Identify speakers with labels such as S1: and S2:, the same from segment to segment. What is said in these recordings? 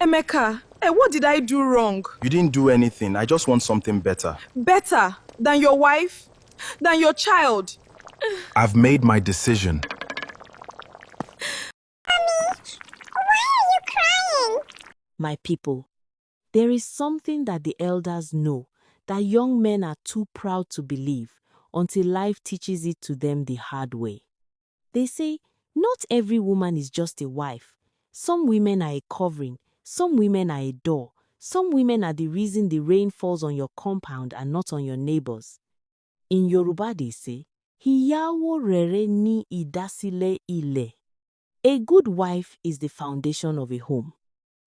S1: Emeka, what did I do wrong?
S2: You didn't do anything. I just want something better.
S1: Better than your wife? Than your child?
S2: I've made my decision.
S3: Mommy, why are you crying?
S4: My people, there is something that the elders know that young men are too proud to believe until life teaches it to them the hard way. They say, not every woman is just a wife. Some women are a covering, some women are a door, some women are the reason the rain falls on your compound and not on your neighbors. In Yoruba they say, Ori Rere ni idasile ile. A good wife is the foundation of a home.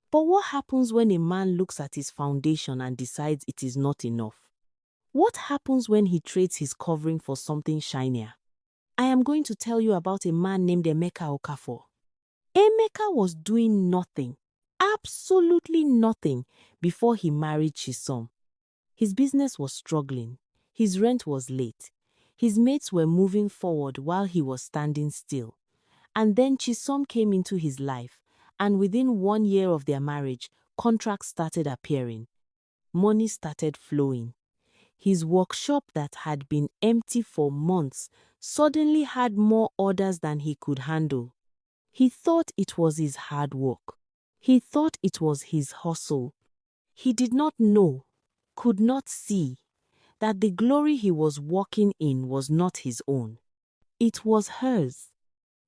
S4: But what happens when a man looks at his foundation and decides it is not enough? What happens when he trades his covering for something shinier? I am going to tell you about a man named Emeka Okafor. Emeka was doing nothing, absolutely nothing, before he married Chisom. His business was struggling. His rent was late. His mates were moving forward while he was standing still. And then Chisom came into his life, and within 1 year of their marriage, contracts started appearing. Money started flowing. His workshop that had been empty for months suddenly had more orders than he could handle. He thought it was his hard work. He thought it was his hustle. He did not know, could not see, that the glory he was walking in was not his own. It was hers.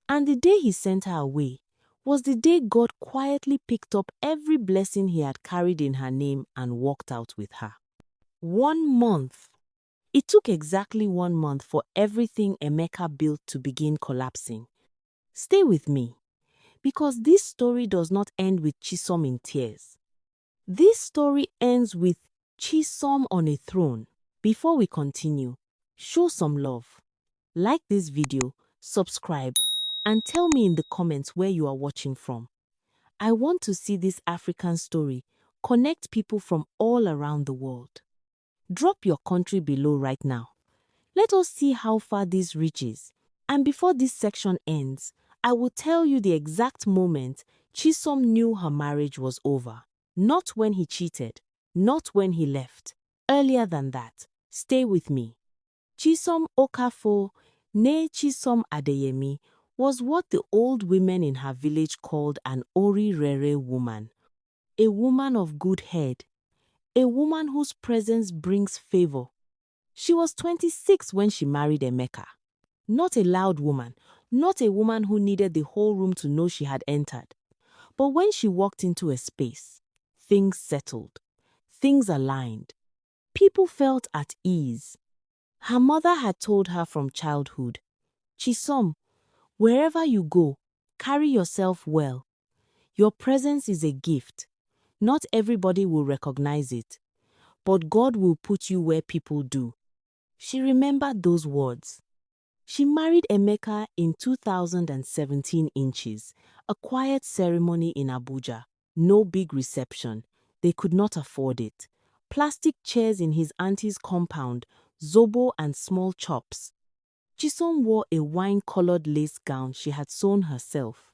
S4: And the day he sent her away was the day God quietly picked up every blessing he had carried in her name and walked out with her. 1 month. It took exactly 1 month for everything Emeka built to begin collapsing. Stay with me, because this story does not end with Chisom in tears. This story ends with Chisom on a throne. Before we continue, show some love. Like this video, subscribe, and tell me in the comments where you are watching from. I want to see this African story connect people from all around the world. Drop your country below right now. Let us see how far this reaches. And before this section ends, I will tell you the exact moment Chisom knew her marriage was over. Not when he cheated, not when he left. Earlier than that. Stay with me. Chisom Okafor, née Chisom Adeyemi, was what the old women in her village called an Ori Rere woman. A woman of good head. A woman whose presence brings favor. She was 26 when she married Emeka. Not a loud woman, not a woman who needed the whole room to know she had entered. But when she walked into a space, things settled. Things aligned. People felt at ease. Her mother had told her from childhood, Chisom, wherever you go, carry yourself well. Your presence is a gift. Not everybody will recognize it, but God will put you where people do. She remembered those words. She married Emeka in 2017 inches, a quiet ceremony in Abuja. No big reception. They could not afford it. Plastic chairs in his auntie's compound, zobo and small chops. Chisom wore a wine-colored lace gown she had sewn herself.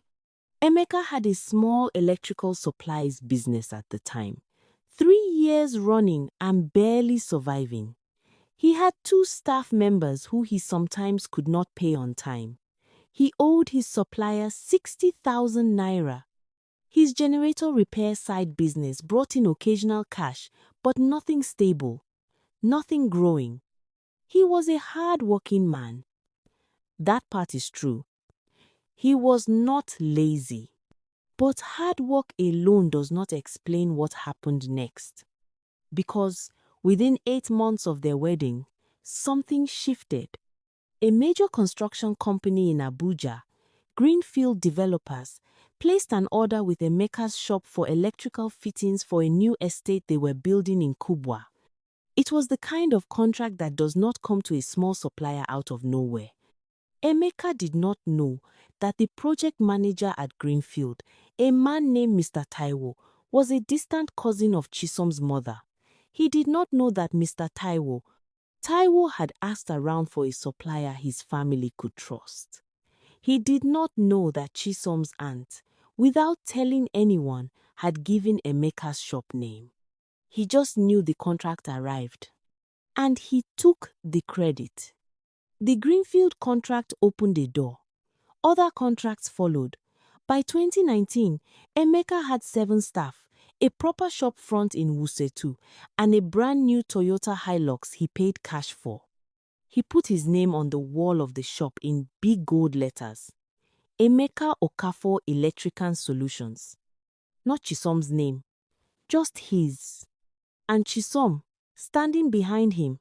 S4: Emeka had a small electrical supplies business at the time. 3 years running and barely surviving. He had 2 staff members who he sometimes could not pay on time. He owed his supplier 60,000 naira. His generator repair side business brought in occasional cash, but nothing stable, nothing growing. He was a hard-working man. That part is true. He was not lazy. But hard work alone does not explain what happened next. Because within 8 months of their wedding, something shifted. A major construction company in Abuja, Greenfield Developers, placed an order with Emeka's shop for electrical fittings for a new estate they were building in Kubwa. It was the kind of contract that does not come to a small supplier out of nowhere. Emeka did not know that the project manager at Greenfield, a man named Mr. Taiwo, was a distant cousin of Chisom's mother. He did not know that Mr. Taiwo had asked around for a supplier his family could trust. He did not know that Chisom's aunt, without telling anyone, had given Emeka's shop name. He just knew the contract arrived. And he took the credit. The Greenfield contract opened a door. Other contracts followed. By 2019, Emeka had 7 staff, a proper shop front in Wusetu, and a brand new Toyota Hilux he paid cash for. He put his name on the wall of the shop in big gold letters. Emeka Okafor Electrical Solutions. Not Chisom's name, just his. And Chisom, standing behind him,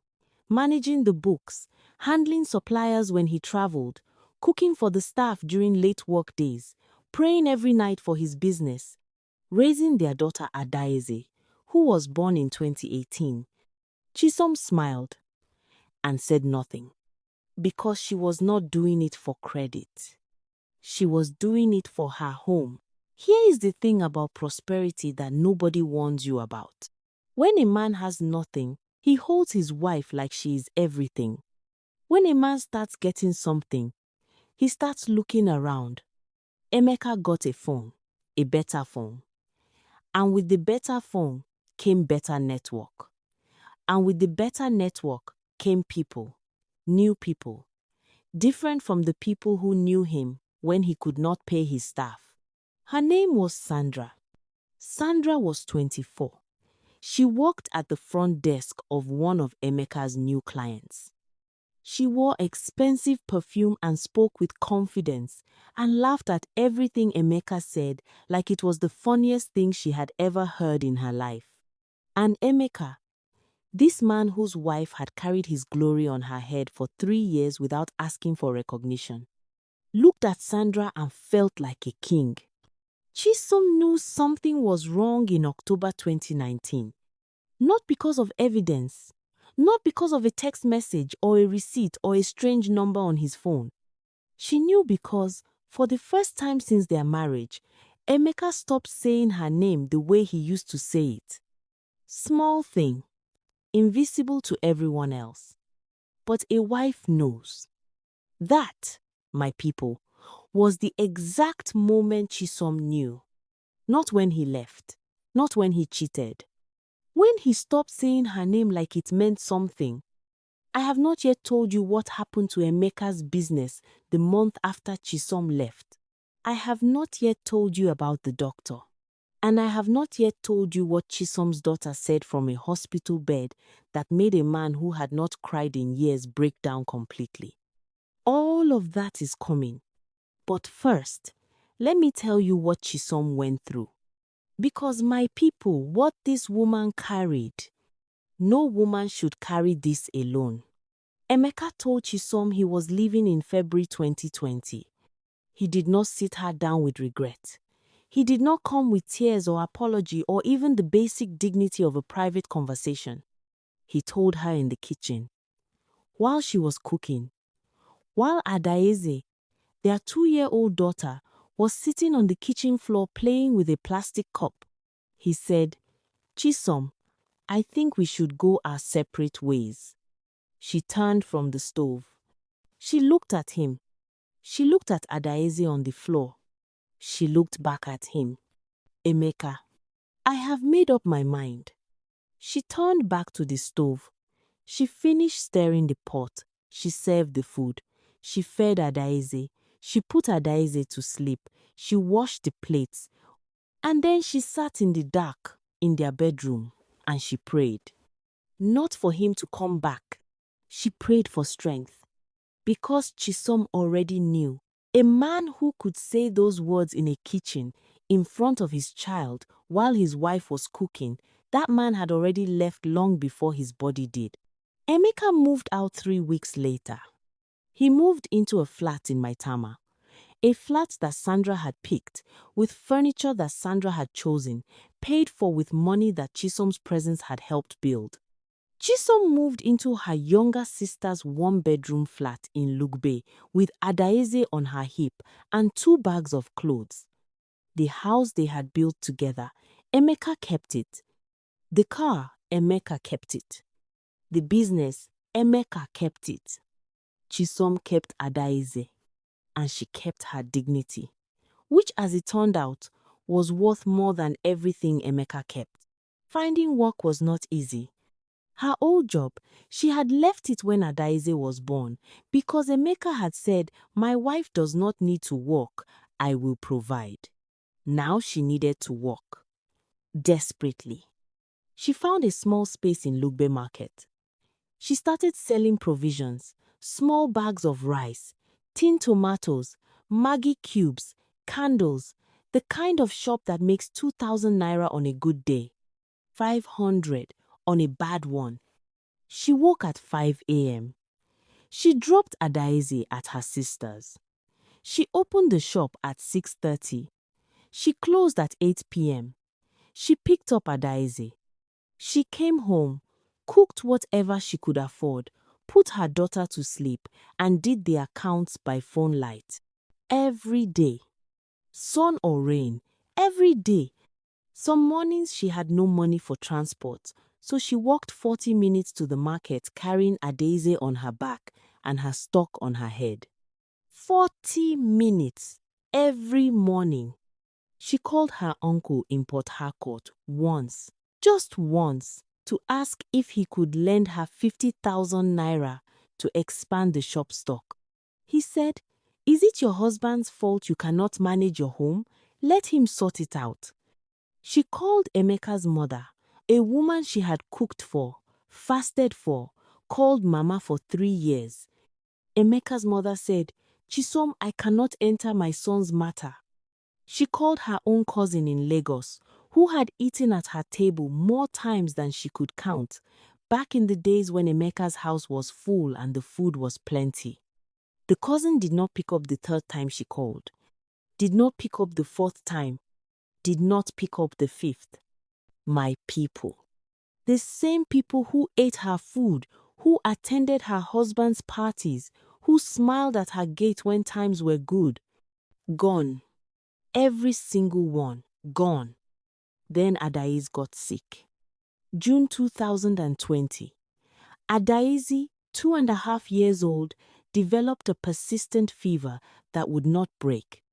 S4: managing the books, handling suppliers when he traveled, cooking for the staff during late work days, praying every night for his business, raising their daughter Adaeze, who was born in 2018. Chisom smiled and said nothing, because she was not doing it for credit. She was doing it for her home. Here is the thing about prosperity that nobody warns you about. When a man has nothing, he holds his wife like she is everything. When a man starts getting something, he starts looking around. Emeka got a phone, a better phone. And with the better phone came better network. And with the better network came people, new people, different from the people who knew him when he could not pay his staff. Her name was Sandra. Sandra was 24. She worked at the front desk of one of Emeka's new clients. She wore expensive perfume and spoke with confidence and laughed at everything Emeka said like it was the funniest thing she had ever heard in her life. And Emeka, this man whose wife had carried his glory on her head for 3 years without asking for recognition, looked at Sandra and felt like a king. Chisom knew something was wrong in October 2019. Not because of evidence, not because of a text message or a receipt or a strange number on his phone. She knew because, for the first time since their marriage, Emeka stopped saying her name the way he used to say it. Small thing, invisible to everyone else. But a wife knows. That, my people, was the exact moment Chisom knew. Not when he left, not when he cheated. When he stopped saying her name like it meant something. I have not yet told you what happened to Emeka's business the month after Chisom left. I have not yet told you about the doctor. And I have not yet told you what Chisom's daughter said from a hospital bed that made a man who had not cried in years break down completely. All of that is coming. But first, let me tell you what Chisom went through. Because, my people, what this woman carried, no woman should carry this alone. Emeka told Chisom he was leaving in February 2020. He did not sit her down with regret. He did not come with tears or apology or even the basic dignity of a private conversation. He told her in the kitchen, while she was cooking, while Adaeze, their 2-year-old daughter, was sitting on the kitchen floor playing with a plastic cup. He said, "Chisom, I think we should go our separate ways." She turned from the stove. She looked at him. She looked at Adaeze on the floor. She looked back at him. "Emeka, I have made up my mind." She turned back to the stove. She finished stirring the pot. She served the food. She fed Adaeze. She put Adaeze to sleep. She washed the plates. And then she sat in the dark in their bedroom and she prayed. Not for him to come back. She prayed for strength. Because Chisom already knew, a man who could say those words in a kitchen in front of his child while his wife was cooking, that man had already left long before his body did. Emeka moved out 3 weeks later. He moved into a flat in Maitama. A flat that Sandra had picked, with furniture that Sandra had chosen, paid for with money that Chisom's presence had helped build. Chisom moved into her younger sister's 1-bedroom flat in Lugbe with Adaeze on her hip and 2 bags of clothes. The house they had built together, Emeka kept it. The car, Emeka kept it. The business, Emeka kept it. Chisom kept Adaeze. And she kept her dignity, which, as it turned out, was worth more than everything Emeka kept. Finding work was not easy. Her old job, she had left it when Adaeze was born because Emeka had said, "My wife does not need to work, I will provide." Now she needed to work. Desperately. She found a small space in Lugbe market. She started selling provisions, small bags of rice, tin tomatoes, Maggi cubes, candles, the kind of shop that makes 2,000 naira on a good day, 500 on a bad one. She woke at 5 a.m. She dropped Adaeze at her sister's. She opened the shop at 6:30. She closed at 8 p.m. She picked up Adaeze. She came home, cooked whatever she could afford, put her daughter to sleep, and did the accounts by phone light. Every day. Sun or rain, every day. Some mornings she had no money for transport, so she walked 40 minutes to the market carrying Adaeze on her back and her stock on her head. 40 minutes every morning. She called her uncle in Port Harcourt once, just once, to ask if he could lend her 50,000 naira to expand the shop stock. He said, "Is it your husband's fault you cannot manage your home? Let him sort it out." She called Emeka's mother, a woman she had cooked for, fasted for, called Mama for 3 years. Emeka's mother said, "Chisom, I cannot enter my son's matter." She called her own cousin in Lagos, who had eaten at her table more times than she could count, back in the days when Emeka's house was full and the food was plenty. The cousin did not pick up the third time she called, did not pick up the fourth time, did not pick up the fifth. My people. The same people who ate her food, who attended her husband's parties, who smiled at her gate when times were good. Gone. Every single one, gone. Then Adaeze got sick. June 2020. Adaeze, 2.5 years old, developed a persistent fever that would not break.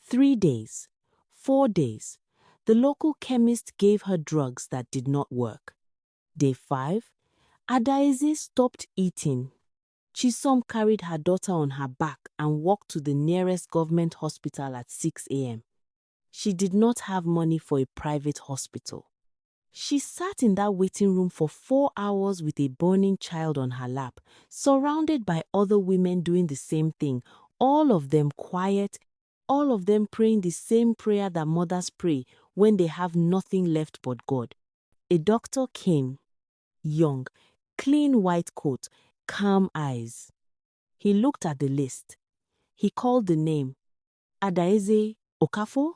S4: 3 days, 4 days. The local chemist gave her drugs that did not work. Day 5, Adaeze stopped eating. Chisom carried her daughter on her back and walked to the nearest government hospital at 6 a.m. She did not have money for a private hospital. She sat in that waiting room for 4 hours with a burning child on her lap, surrounded by other women doing the same thing, all of them quiet, all of them praying the same prayer that mothers pray when they have nothing left but God. A doctor came, young, clean white coat, calm eyes. He looked at the list. He called the name, Adaeze Okafo.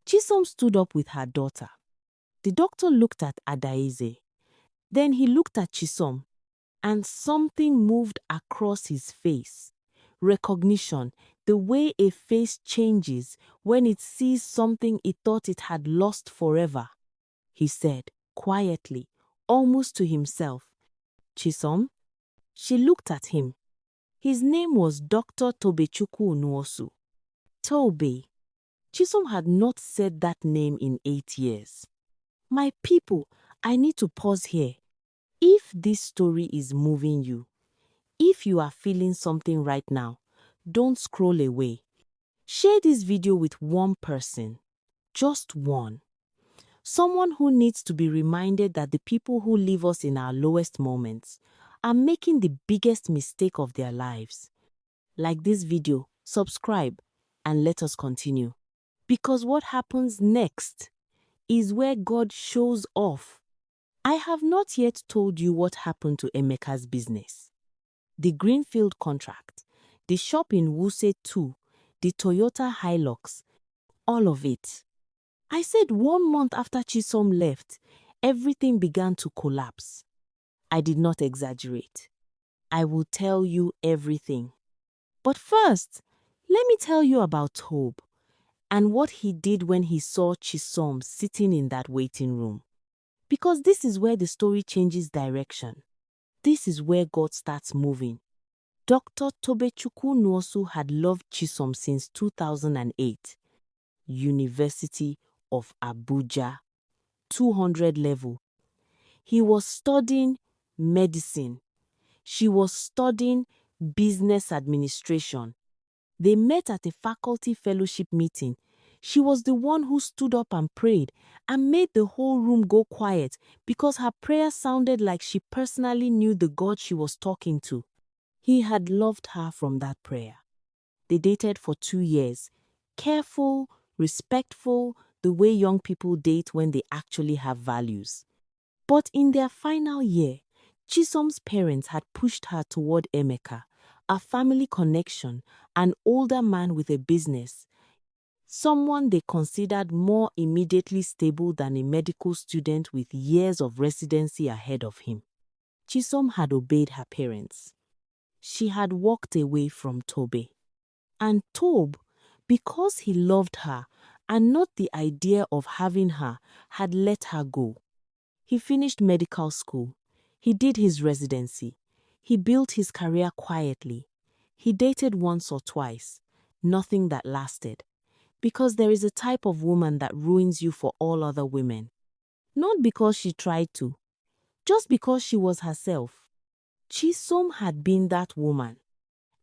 S4: Chisom stood up with her daughter. The doctor looked at Adaeze. Then he looked at Chisom, and something moved across his face. Recognition, the way a face changes when it sees something it thought it had lost forever. He said, quietly, almost to himself, "Chisom?" She looked at him. His name was Dr. Tobe Nwosu. Tobe. Chisom had not said that name in 8 years. My people, I need to pause here. If this story is moving you, if you are feeling something right now, don't scroll away. Share this video with one person, just one. Someone who needs to be reminded that the people who leave us in our lowest moments are making the biggest mistake of their lives. Like this video, subscribe, and let us continue. Because what happens next is where God shows off. I have not yet told you what happened to Emeka's business. The Greenfield contract, the shop in Wuse 2, the Toyota Hilux, all of it. I said 1 month after Chisom left, everything began to collapse. I did not exaggerate. I will tell you everything. But first, let me tell you about Tobe and what he did when he saw Chisom sitting in that waiting room. Because this is where the story changes direction. This is where God starts moving. Dr. Tobe Nwosu had loved Chisom since 2008. University, of Abuja, 200 level. He was studying medicine. She was studying business administration. They met at a faculty fellowship meeting. She was the one who stood up and prayed and made the whole room go quiet because her prayer sounded like she personally knew the God she was talking to. He had loved her from that prayer. They dated for 2 years. Careful, respectful, the way young people date when they actually have values. But in their final year, Chisom's parents had pushed her toward Emeka, a family connection, an older man with a business, someone they considered more immediately stable than a medical student with years of residency ahead of him. Chisom had obeyed her parents. She had walked away from Tobe. And Tobe, because he loved her and not the idea of having her, had let her go. He finished medical school. He did his residency. He built his career quietly. He dated once or twice. Nothing that lasted. Because there is a type of woman that ruins you for all other women. Not because she tried to, just because she was herself. Chisom had been that woman.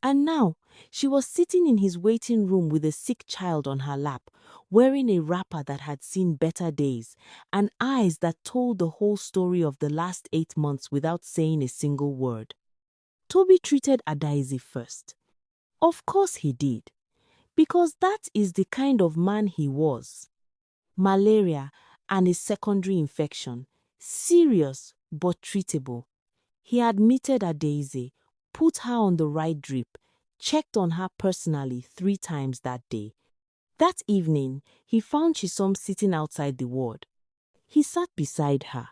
S4: And now, she was sitting in his waiting room with a sick child on her lap, wearing a wrapper that had seen better days, and eyes that told the whole story of the last 8 months without saying a single word. Tobe treated Adaeze first. Of course he did, because that is the kind of man he was. Malaria and a secondary infection, serious but treatable. He admitted Adaeze, put her on the right drip, checked on her personally 3 times that day. That evening, he found Chisom sitting outside the ward. He sat beside her.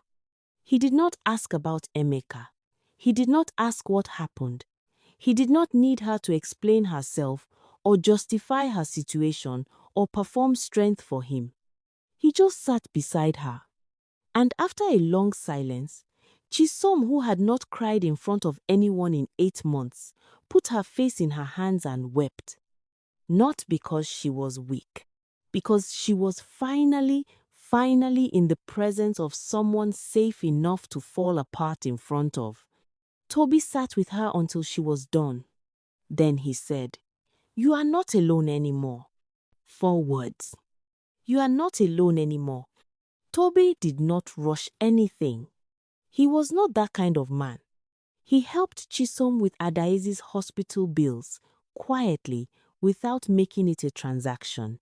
S4: He did not ask about Emeka. He did not ask what happened. He did not need her to explain herself or justify her situation or perform strength for him. He just sat beside her. And after a long silence, Chisom, who had not cried in front of anyone in 8 months, put her face in her hands and wept. Not because she was weak, because she was finally in the presence of someone safe enough to fall apart in front of. Tobe sat with her until she was done. Then he said, "You are not alone anymore." 4 words. You are not alone anymore. Tobe did not rush anything. He was not that kind of man. He helped Chisom with Adaeze's hospital bills, quietly, without making it a transaction.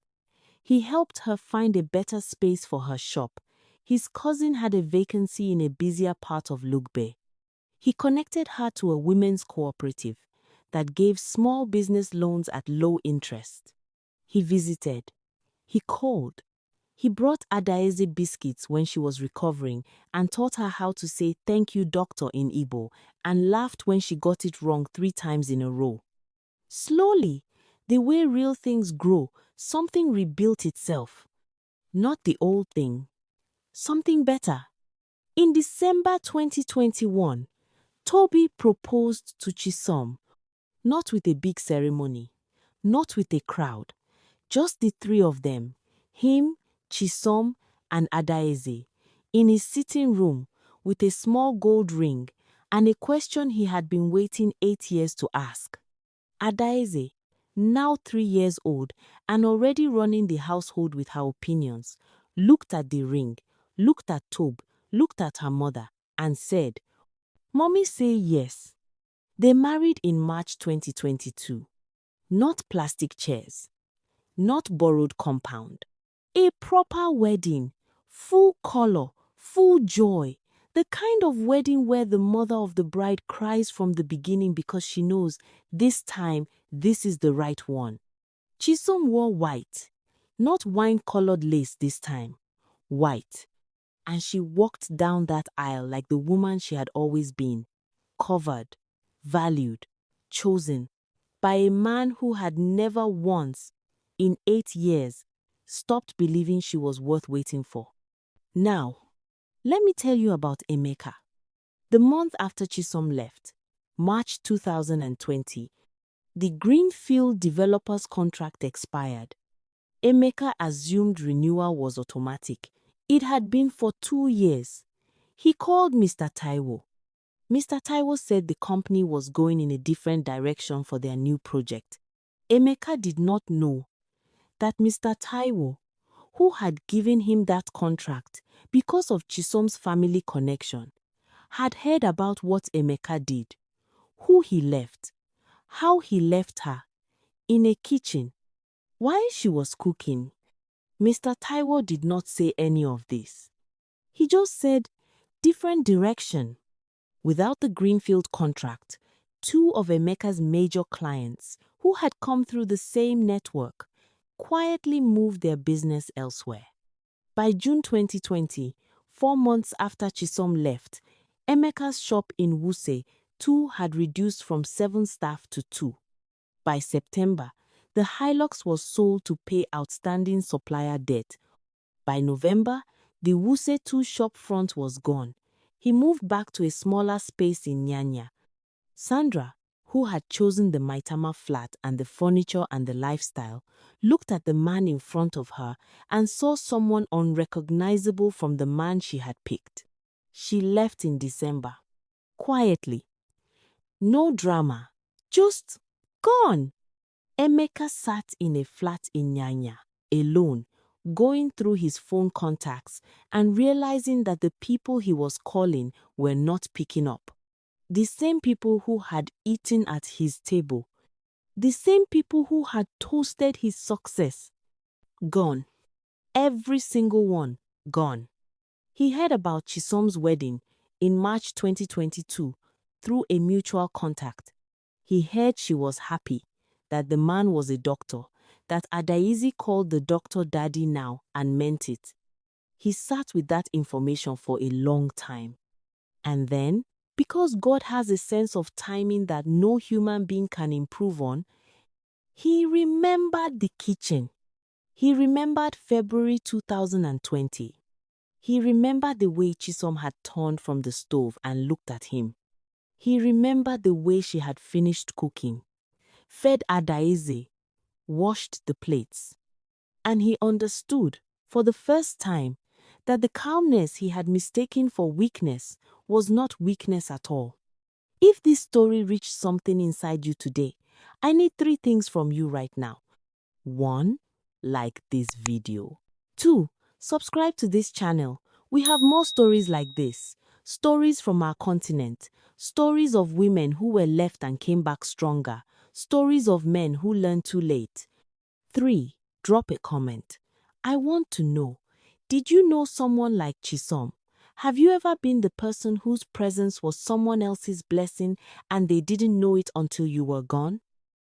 S4: He helped her find a better space for her shop. His cousin had a vacancy in a busier part of Lugbe. He connected her to a women's cooperative that gave small business loans at low interest. He visited. He called. He brought Adaeze biscuits when she was recovering and taught her how to say "thank you, doctor" in Igbo, and laughed when she got it wrong 3 times in a row. Slowly, the way real things grow, something rebuilt itself. Not the old thing. Something better. In December 2021, Tobe proposed to Chisom, not with a big ceremony, not with a crowd, just the 3 of them, him, Chisom, and Adaeze, in his sitting room with a small gold ring and a question he had been waiting 8 years to ask. Adaeze, now 3 years old and already running the household with her opinions, looked at the ring, looked at Tobe, looked at her mother, and said, "Mommy say yes." They married in March 2022. Not plastic chairs, not borrowed compound. A proper wedding, full color, full joy, the kind of wedding where the mother of the bride cries from the beginning because she knows this time this is the right one. Chisom wore white, not wine-colored lace this time, white, and she walked down that aisle like the woman she had always been, covered, valued, chosen, by a man who had never once, in 8 years, stopped believing she was worth waiting for. Now, let me tell you about Emeka. The month after Chisom left, March 2020, the Greenfield developer's contract expired. Emeka assumed renewal was automatic. It had been for 2 years. He called Mr. Taiwo. Mr. Taiwo said the company was going in a different direction for their new project. Emeka did not know that Mr. Taiwo, who had given him that contract because of Chisom's family connection, had heard about what Emeka did, who he left, how he left her, in a kitchen, while she was cooking. Mr. Taiwo did not say any of this. He just said, different direction. Without the Greenfield contract, 2 of Emeka's major clients, who had come through the same network, quietly moved their business elsewhere. By June 2020, 4 months after Chisom left, Emeka's shop in Wuse, 2 had reduced from 7 staff to 2. By September, the Hilux was sold to pay outstanding supplier debt. By November, the Wuse 2 shop front was gone. He moved back to a smaller space in Nyanya. Sandra, who had chosen the Maitama flat and the furniture and the lifestyle, looked at the man in front of her and saw someone unrecognizable from the man she had picked. She left in December. Quietly. No drama. Just gone. Emeka sat in a flat in Nyanya, alone, going through his phone contacts and realizing that the people he was calling were not picking up. The same people who had eaten at his table. The same people who had toasted his success. Gone. Every single one gone. He heard about Chisom's wedding in March 2022 through a mutual contact. He heard she was happy, that the man was a doctor, that Adaeze called the doctor daddy now and meant it. He sat with that information for a long time. And then, because God has a sense of timing that no human being can improve on, he remembered the kitchen. He remembered February 2020. He remembered the way Chisom had turned from the stove and looked at him. He remembered the way she had finished cooking, fed Adaeze, washed the plates. And he understood, for the first time, that the calmness he had mistaken for weakness was not weakness at all. If this story reached something inside you today, I need 3 things from you right now. 1. Like this video. 2. Subscribe to this channel. We have more stories like this. Stories from our continent. Stories of women who were left and came back stronger. Stories of men who learned too late. 3. Drop a comment. I want to know, did you know someone like Chisom? Have you ever been the person whose presence was someone else's blessing and they didn't know it until you were gone?